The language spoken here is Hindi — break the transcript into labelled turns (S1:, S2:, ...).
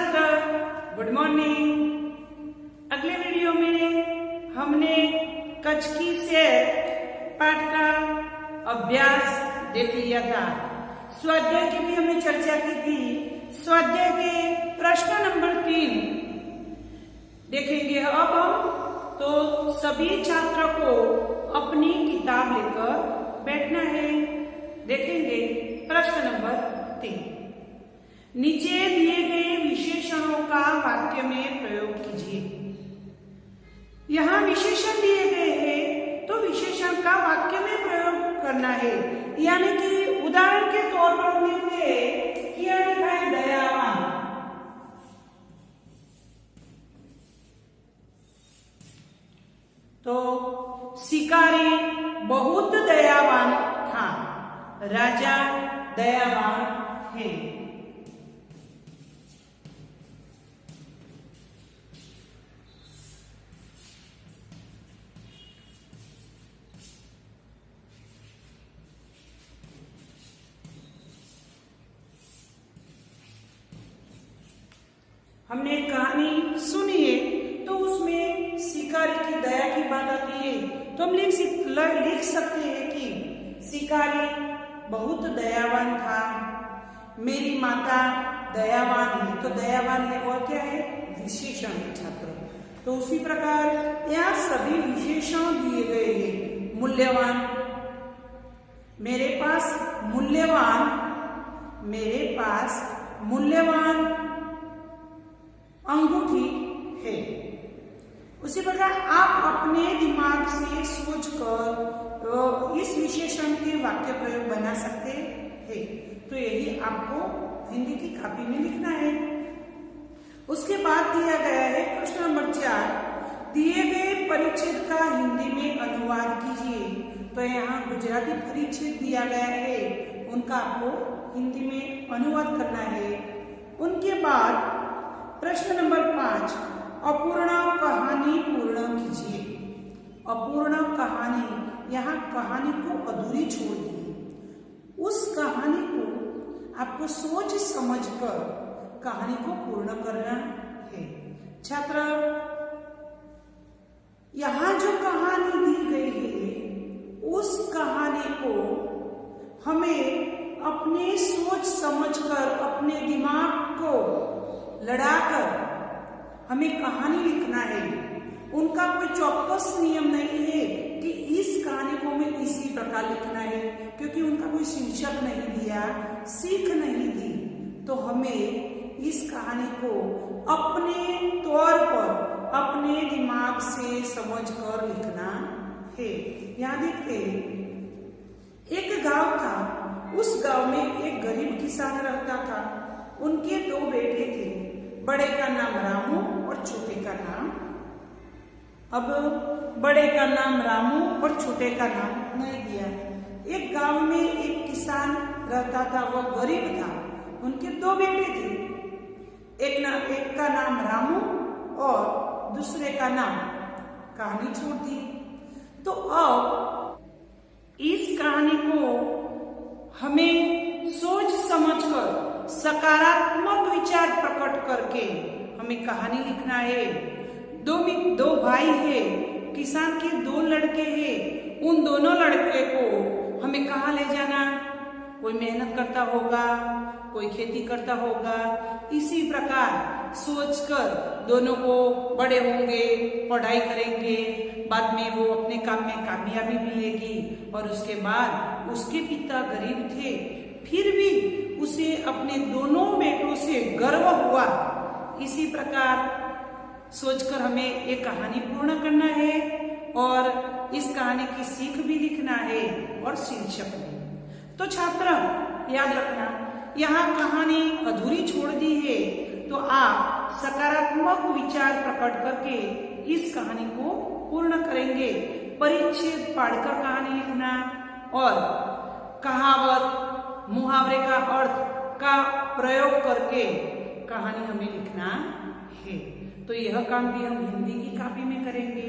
S1: छात्र, गुड मॉर्निंग। अगले वीडियो में हमने कचकी से पाठ का अभ्यास देख लिया था। स्वाध्याय की भी हमने चर्चा की थी। स्वाध्याय के प्रश्न नंबर 3 देखेंगे अब हम। तो सभी छात्रों को अपनी किताब लेकर बैठना है। देखेंगे प्रश्न नंबर 3। नीचे दिए गए विशेषणों का वाक्य में प्रयोग कीजिए। यहाँ विशेषण दिए गए हैं तो विशेषण का वाक्य में प्रयोग करना है। यानी कि उदाहरण के तौर पर हम लिखते क्या लिखा है, दयावान। तो शिकारी बहुत दयावान था। राजा दयावान है। हमने कहानी सुनी है तो उसमें शिकारी की दया की बात आती है। तो हम लिख सकते हैं कि शिकारी बहुत दयावान था। मेरी माता दयावान है। तो दयावान है और क्या है, विशेषण है छात्र। तो उसी प्रकार यहाँ सभी विशेषण दिए गए हैं। मूल्यवान, मेरे पास मूल्यवान अंगूठी है। उसी प्रकार आप अपने दिमाग से सोचकर इस विशेषण के वाक्य प्रयोग बना सकते हैं। तो यही आपको हिंदी की कॉपी में लिखना है। उसके बाद दिया गया है प्रश्न नंबर 4। दिए गए परिच्छेद का हिंदी में अनुवाद कीजिए। तो यहाँ गुजराती परिच्छेद दिया गया है, उनका आपको हिंदी में अनुवाद करना है। उनके बाद प्रश्न नंबर 5, अपूर्ण कहानी पूर्ण कीजिए। अपूर्ण कहानी, यहाँ कहानी को अधूरी छोड़ दी। उस कहानी को आपको सोच समझकर कहानी को पूर्ण करना है। छात्र, यहाँ जो कहानी दी गई है उस कहानी को हमें अपने सोच समझकर, अपने दिमाग को लड़ाकर हमें कहानी लिखना है। उनका कोई चौकस नियम नहीं है कि इस कहानी को हमें इसी प्रकार लिखना है, क्योंकि उनका कोई शीर्षक नहीं दिया, सीख नहीं दी। तो हमें इस कहानी को अपने तौर पर, अपने दिमाग से समझकर लिखना है। यहाँ देखते एक गांव था। उस गांव में एक गरीब किसान रहता था। उनके 2 बेटे थे। बड़े का नाम रामू और छोटे का नाम, अब बड़े का नाम रामू और छोटे का नाम नहीं दिया। एक गांव में एक किसान रहता था, वह गरीब था। उनके 2 बेटे थे। एक का नाम रामू और दूसरे का नाम, कहानी छोड़ दी। तो अब इस कहानी को हमें सोच समझकर सकारात्मक विचार प्रकट करके हमें कहानी लिखना है। 2 भाई है, किसान के 2 लड़के हैं। उन दोनों लड़के को हमें कहाँ ले जाना, कोई मेहनत करता होगा, कोई खेती करता होगा। इसी प्रकार सोचकर दोनों को बड़े होंगे, पढ़ाई करेंगे, बाद में वो अपने काम में कामयाबी मिलेगी। और उसके बाद उसके पिता गरीब थे, फिर भी उसे अपने दोनों बेटों से गर्व हुआ। इसी प्रकार सोचकर हमें एक कहानी पूर्ण करना है और इस कहानी की सीख भी लिखना है और शीर्षक भी। तो छात्र याद रखना, यहाँ कहानी अधूरी छोड़ दी है तो आप सकारात्मक विचार प्रकट करके इस कहानी को पूर्ण करेंगे। परिच्छेद पढ़कर कहानी लिखना और कहावत, मुहावरे का अर्थ का प्रयोग करके कहानी हमें लिखना है। तो यह काम भी हम हिंदी की कॉपी में करेंगे।